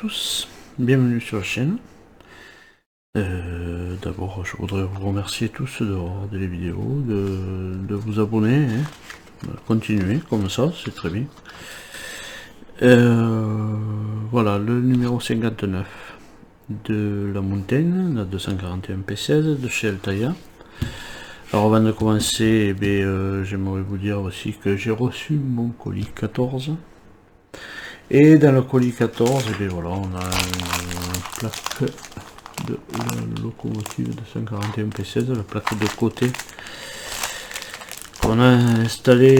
tous, bienvenue sur la chaîne. D'abord je voudrais vous remercier tous de regarder les vidéos, de vous abonner, continuer comme ça, c'est très bien. Voilà le numéro 59 de la montagne, la 241 P16 de chez Altaïa. Alors avant de commencer, j'aimerais vous dire aussi que j'ai reçu mon colis 14. Et dans le colis 14, voilà, on a une plaque de la locomotive de 141 P16, la plaque de côté qu'on a installée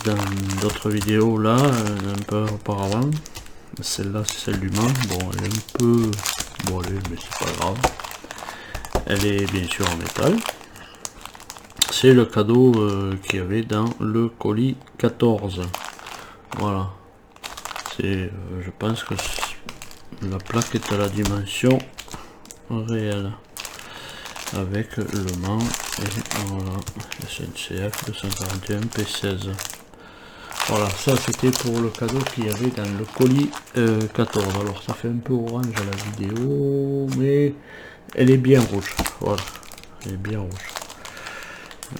dans d'autres vidéos là, un peu auparavant. Celle-là, c'est celle du Mans. Bon, elle est un peu voilée, mais c'est pas grave. Elle est bien sûr en métal. C'est le cadeau qu'il y avait dans le colis 14. Voilà. C'est, je pense que la plaque est à la dimension réelle avec le Mans et voilà, SNCF 241 P16. Voilà, ça c'était pour le cadeau qu'il y avait dans le colis 14. Alors ça fait un peu orange à la vidéo, mais elle est bien rouge. Voilà, elle est bien rouge.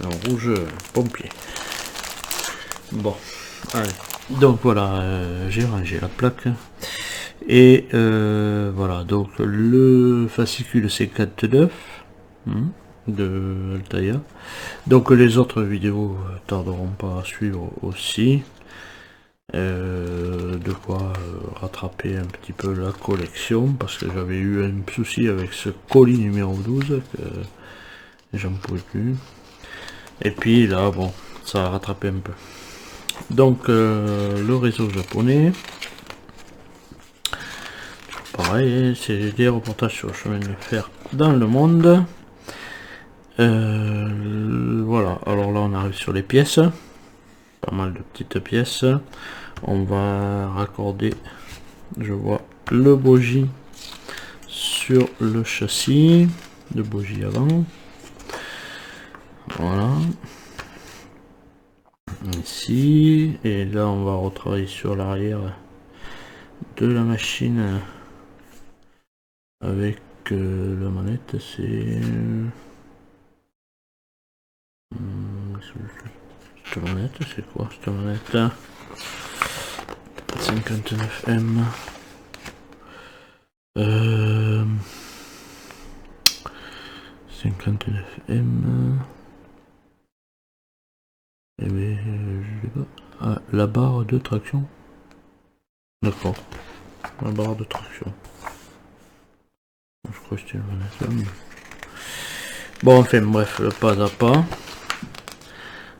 Un rouge pompier. Bon, allez. Donc voilà, j'ai rangé la plaque. Et voilà, donc le fascicule 59 de Altaïa. Donc les autres vidéos tarderont pas à suivre aussi. De quoi rattraper un petit peu la collection, parce que j'avais eu un souci avec ce colis numéro 12 que j'en pouvais plus. Et puis là, bon, ça a rattrapé un peu. Donc le réseau japonais. Pareil, c'est des reportages sur le chemin de fer dans le monde. Voilà, alors là on arrive sur les pièces. Pas mal de petites pièces. On va raccorder, je vois, le bogie sur le châssis. Le bogie avant. Voilà. Ici. Et là on va retravailler sur l'arrière de la machine. Avec la manette, c'est... cette manette, c'est quoi cette manette? 59M. 59M. Eh bien, je sais pas. Ah, la barre de traction. D'accord. La barre de traction. Je crois que c'était une manette. Bon, enfin, bref, pas à pas.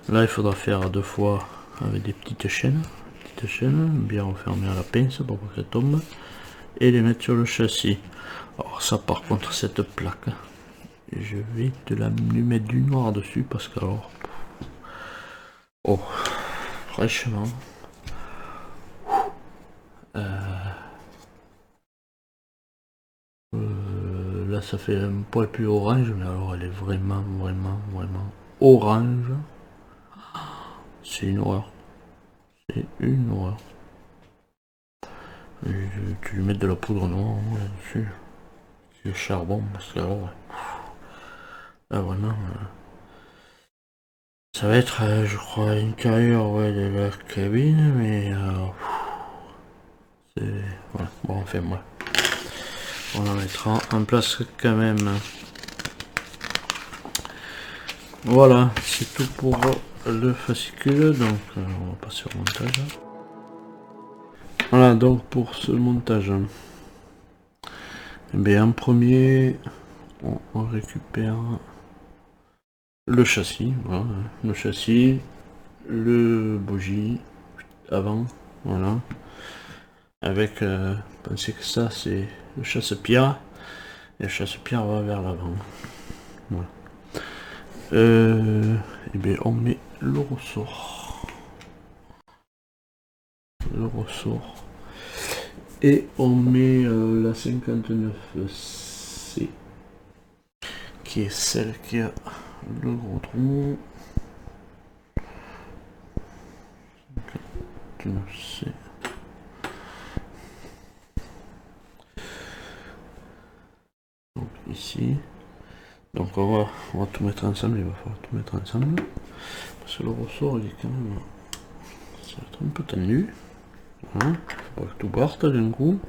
Là, il faudra faire deux fois avec des petites chaînes. Bien refermées à la pince pour pas qu'elles tombent. Et les mettre sur le châssis. Alors ça, par contre, cette plaque, je vais lui mettre du noir dessus parce que alors... Oh, franchement... là, ça fait un poil plus orange, mais alors elle est vraiment orange. C'est une horreur. C'est une horreur. Tu lui mets de la poudre noire là-dessus. C'est le charbon, parce que alors... Là, vraiment... ça va être, je crois, l'intérieur de la cabine, mais... c'est... Voilà, bon, enfin, moi. On en mettra en place quand même. Voilà, c'est tout pour le fascicule, donc on va passer au montage. Voilà, donc pour ce montage, en premier, on récupère le châssis, voilà, le châssis, le bogie avant, voilà, avec, pensez que ça c'est le chasse-pierre, et le chasse-pierre va vers l'avant, voilà. On met le ressort, et on met la 59C qui est celle qui a le gros trou. 59C. ici. Donc on va tout mettre ensemble, il va falloir tout mettre ensemble. Parce que le ressort il est quand même. Ça va être un peu tendu. Voilà. Faut pas que tout parte d'un coup.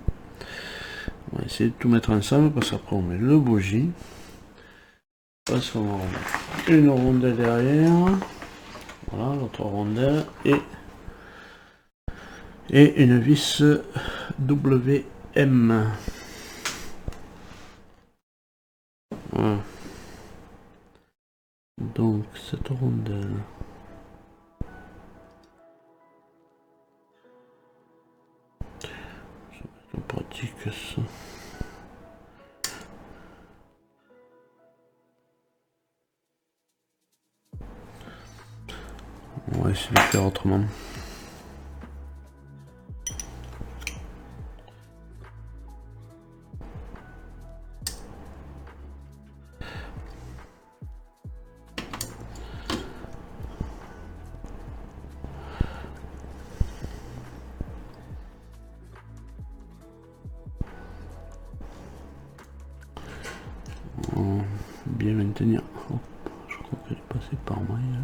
On va essayer de tout mettre ensemble parce qu'après on met le bougie. Parce qu'on va remettre une rondelle derrière. Voilà, l'autre rondelle et une vis WM. Voilà. Donc cette rondelle. Ça va être pratique ça. On va essayer de faire autrement. Bien maintenir. Hop, je crois qu'elle est passée par maille.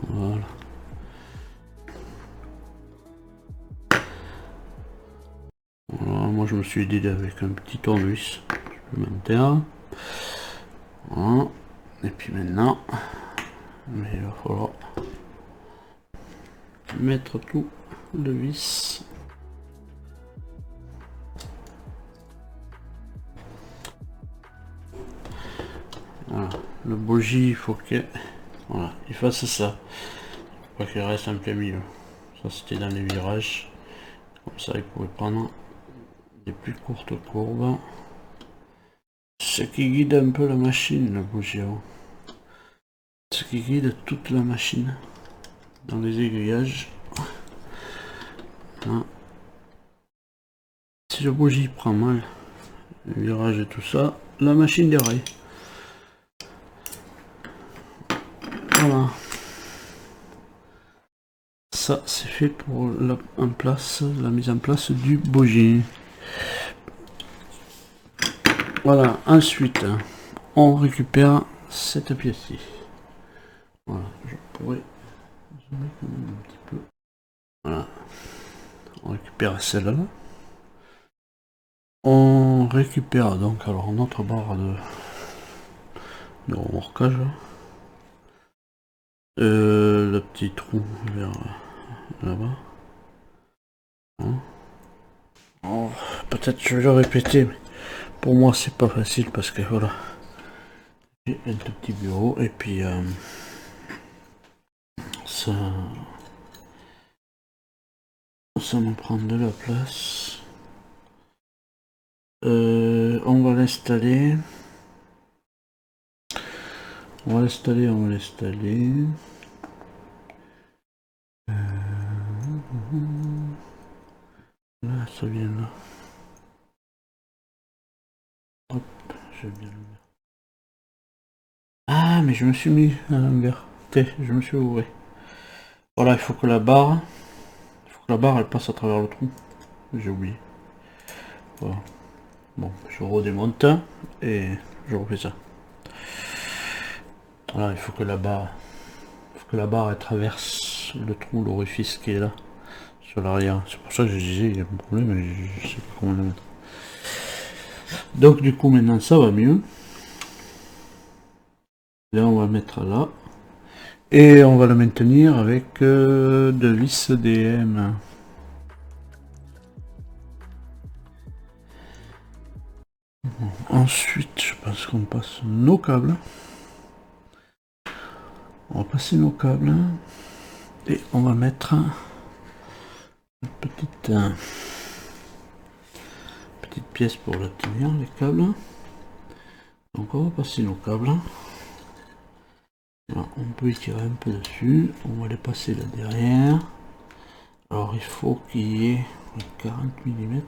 Voilà. Voilà, moi je me suis aidé avec un petit tournevis supplémentaire. Voilà. Et puis maintenant, mais il va falloir mettre tout le vis. Voilà, le bougie il faut que voilà, il fasse ça. Faut pas qu'il reste en plein milieu. Ça c'était dans les virages. Comme ça il pouvait prendre des plus courtes courbes. Ce qui guide un peu la machine, le bougie. Ce qui guide toute la machine. Dans les aiguillages. Là. Si le bougie prend mal le virage et tout ça, la machine déraille. Voilà. Ça c'est fait pour la mise en place du bougie. Voilà, ensuite on récupère cette pièce-ci. Voilà, je pourrais zoomer quand même un petit peu. Voilà, on récupère celle-là. On récupère donc alors notre barre de remorquage. Le petit trou vers là-bas. Hein. Oh, peut-être je vais le répéter, mais pour moi c'est pas facile parce que voilà. J'ai un tout petit bureau et puis ça me prend de la place. On va l'installer. On va l'installer. Là, ça vient là. Hop, je vais bien le mettre. Ah, mais je me suis mis à l'envers. Je me suis ouvert. Voilà, il faut que la barre elle passe à travers le trou. J'ai oublié. Voilà. Bon, je redémonte et je refais ça. Voilà, il faut que la barre elle traverse le trou, l'orifice qui est là sur l'arrière. C'est pour ça que je disais il y a un problème, mais je sais pas comment le mettre. Donc du coup maintenant ça va mieux. Là on va mettre là et on va le maintenir avec de vis DM. Ensuite je pense qu'on passe nos câbles. On va passer nos câbles et on va mettre une petite pièce pour la tenir, les câbles. Donc on va passer nos câbles. Là, on peut y tirer un peu dessus. On va les passer là derrière. Alors il faut qu'il y ait 40 mm.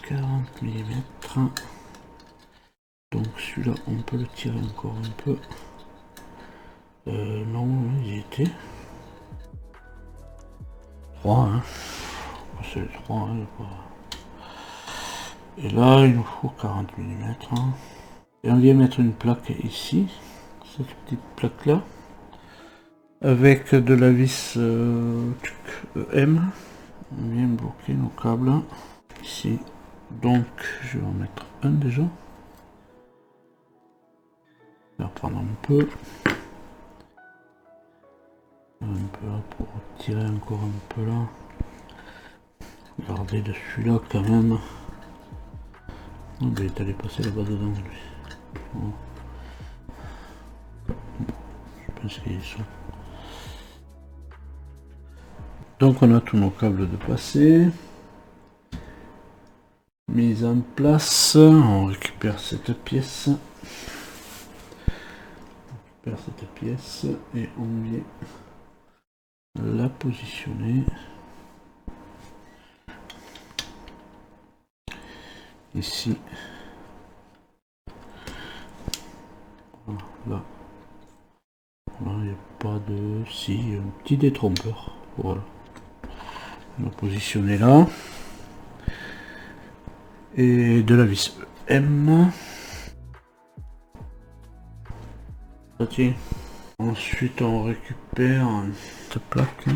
40 mm. Donc celui-là on peut le tirer encore un peu. Non, il était 3 hein. C'est 3 hein, pas... Et là, il nous faut 40 mm. Et on vient mettre une plaque ici, cette petite plaque là, avec de la vis EM. On vient bloquer nos câbles ici. Donc, je vais en mettre un déjà. Je vais reprendre un peu. Un peu là pour tirer encore un peu là. Garder de celui-là quand même. On va aller passer là-bas dedans lui. Bon. Je pense qu'ils sont. Donc on a tous nos câbles de passé. Mise en place. On récupère cette pièce. Et on vient la positionner ici. Voilà, là il n'y a pas de... Si, un petit détrompeur. Voilà. On va positionner là. Et de la vis M. Ça tient. Ensuite on récupère cette plaque.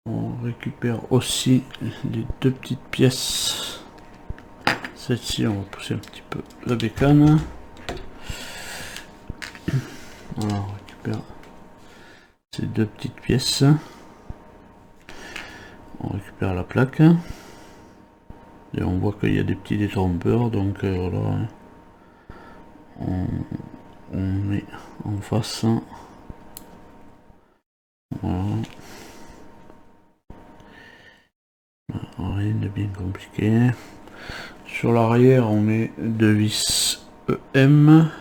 On récupère aussi les deux petites pièces. Celle-ci on va pousser un petit peu la bécane. Voilà, on récupère ces deux petites pièces. On récupère la plaque. Et on voit qu'il y a des petits détrompeurs, donc voilà. On met en face. Voilà. Rien de bien compliqué. Sur l'arrière, on met deux vis EM.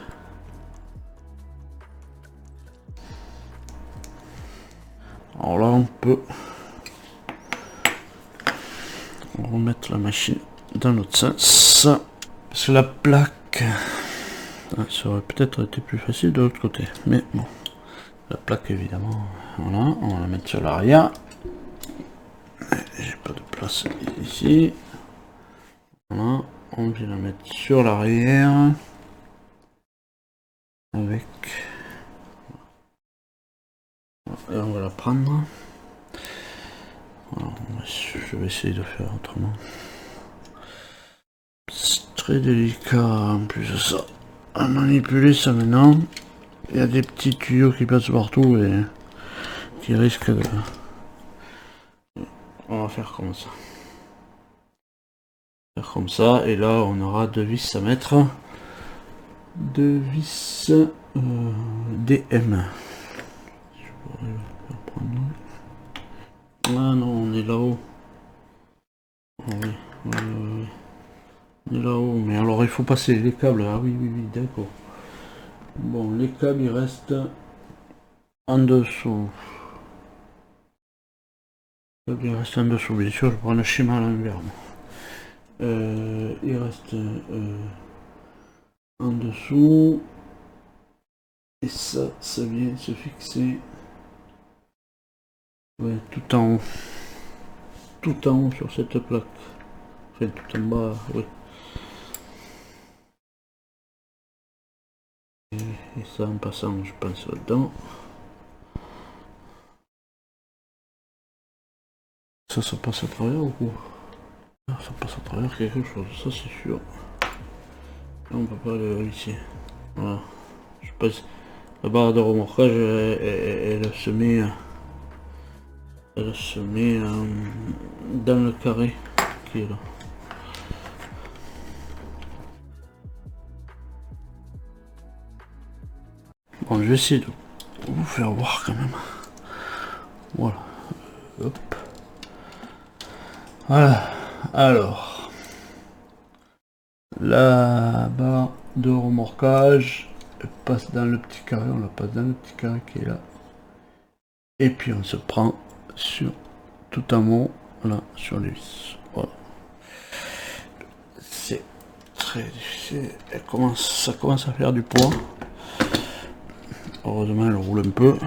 Alors là, on peut remettre la machine dans l'autre sens. Parce que la plaque, ça aurait peut-être été plus facile de l'autre côté. Mais bon, la plaque évidemment, voilà, on va la mettre sur l'arrière. J'ai pas de place ici. Voilà, on vient la mettre sur l'arrière. Avec... Et on va la prendre. Alors, je vais essayer de faire autrement. C'est très délicat en plus de ça. À manipuler ça maintenant. Il y a des petits tuyaux qui passent partout et qui risquent de... On va faire comme ça. Faire comme ça et là on aura deux vis à mettre. Deux vis DM. Ah non, on est là-haut. Ah oui, oui. On est là-haut, mais alors il faut passer les câbles. Ah oui, d'accord. Bon, les câbles ils restent en dessous. Il reste en dessous, bien sûr, je prends le schéma à l'envers. Il reste en dessous. Et ça vient se fixer. Ouais, tout en haut. Tout en haut sur cette plaque. Enfin, tout en bas, oui. Et ça en passant, je pense là-dedans. Ça passe à travers ou quoi? Ça passe à travers quelque chose, ça c'est sûr. Là, on peut pas le vérifier. Voilà. Je pense la barre de remorquage elle se met dans le carré qui est là. Bon, je vais essayer de vous faire voir quand même. Voilà. Hop. Voilà. Alors. La barre de remorquage passe dans le petit carré. On la passe dans le petit carré qui est là. Et puis on se prend sur tout en haut. Là, sur les vis. Voilà. C'est très difficile. Ça commence à faire du poids. Heureusement, elle roule un peu.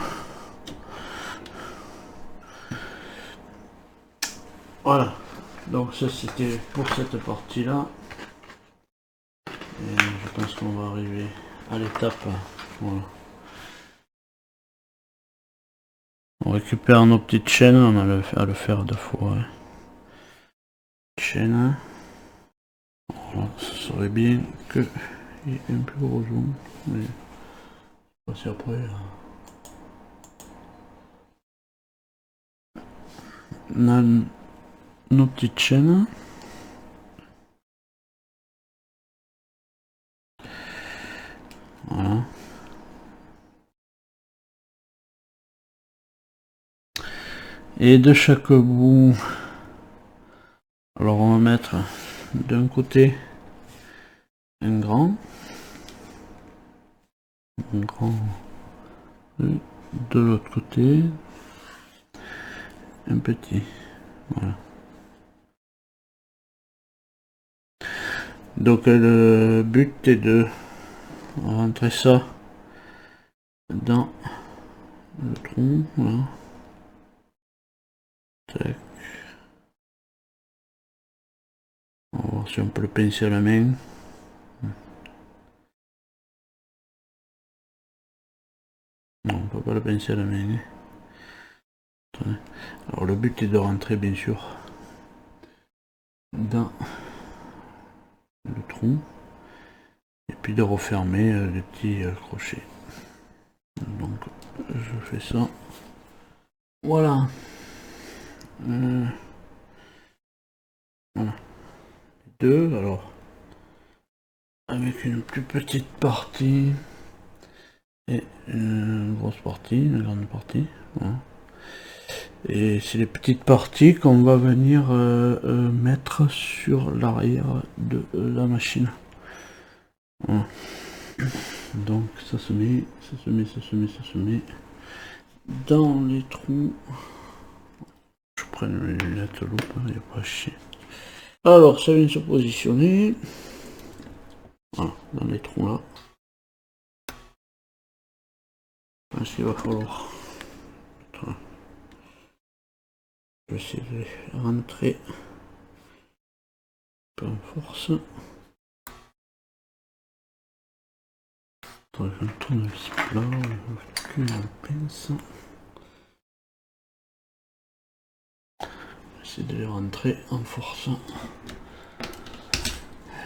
Voilà. Donc ça c'était pour cette partie là. Et je pense qu'on va arriver à l'étape. Voilà. On récupère nos petites chaînes, on a à le faire 2 fois. Ouais. Chaîne. Voilà, ce serait bien qu'il y ait un plus gros zoom. Mais passer après. On a nos petites chaînes. Voilà. Et de chaque bout, alors on va mettre d'un côté un grand et de l'autre côté un petit. Voilà. Donc le but est de rentrer ça dans le tronc. Voilà. Tac. On va voir si on peut le pincer à la main. Non, on peut pas le pincer à la main. Alors le but est de rentrer bien sûr dans le tronc et puis de refermer les petits crochets. Donc je fais ça. Voilà. Voilà. Deux, alors avec une plus petite partie et une grosse partie, une grande partie. Voilà. Et c'est les petites parties qu'on va venir mettre sur l'arrière de la machine. Voilà. Donc ça se met, ça se met, ça se met, ça se met dans les trous. Je prends mes lunettes loupe, il n'y a pas à chier. Alors ça vient se positionner. Voilà, dans les trous là. Je pense qu'il va falloir. Je vais essayer de les rentrer un peu en force. Attends, je tourne le plat, je la pince. Essayer de les rentrer en force.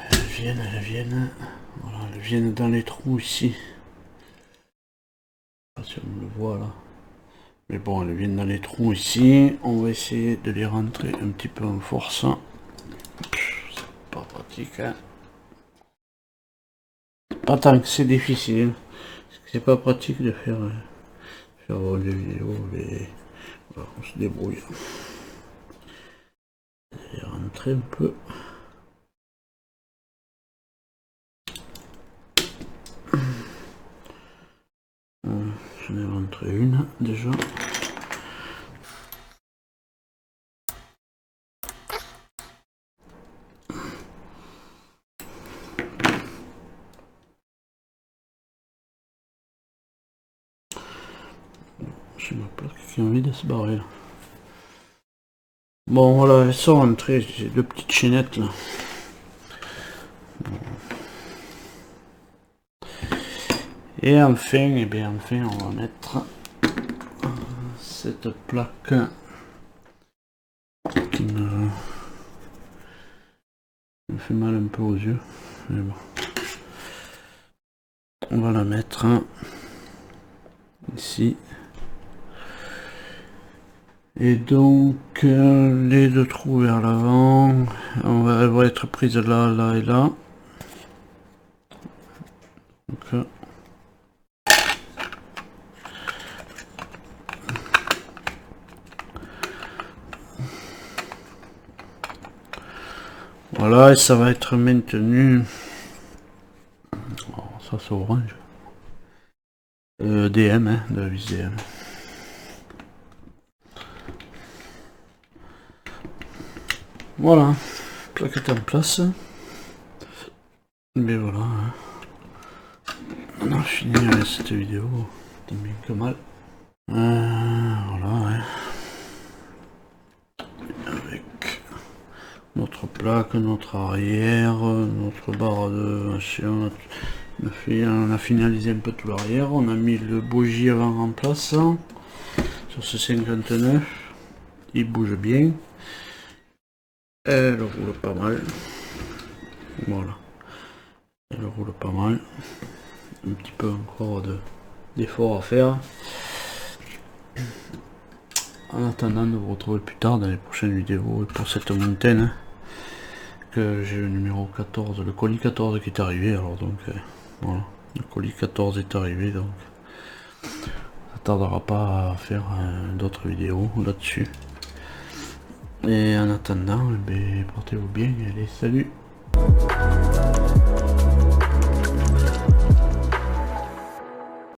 Elles viennent. Voilà, elles viennent dans les trous ici. Je sais pas si on le voit là. Mais bon, elles viennent dans les trous ici. On va essayer de les rentrer un petit peu en force. C'est pas pratique, hein. Pas tant que c'est difficile. C'est pas pratique de faire des vidéos. Voilà, on se débrouille. Les rentrer un peu. J'en ai rentré une déjà. J'ai ma plaque qui a envie de se barrer là. Bon voilà, elles sont rentrées, j'ai deux petites chaînettes là. Et enfin, on va mettre cette plaque qui me fait mal un peu aux yeux. Mais bon. On va la mettre ici. Et donc les deux trous vers l'avant, elle va être prise là, là et là. Donc, voilà, et ça va être maintenu. Oh, ça c'est orange. DM, hein, de la vis DM. Voilà, plaquette en place. Mais voilà, hein. On a fini avec cette vidéo, tant bien que mal. Voilà, hein. Avec notre plaque, notre arrière, notre barre de machin. On a finalisé un peu tout l'arrière. On a mis le bougie avant en place sur ce 59. Il bouge bien. Elle roule pas mal. Voilà. Elle roule pas mal. Un petit peu encore d'effort à faire. En attendant de vous retrouver plus tard dans les prochaines vidéos et pour cette montagne que j'ai le numéro 14, le colis 14 qui est arrivé. Alors donc voilà, le colis 14 est arrivé, donc ça tardera pas à faire d'autres vidéos là-dessus. Et en attendant, portez-vous bien, allez, salut.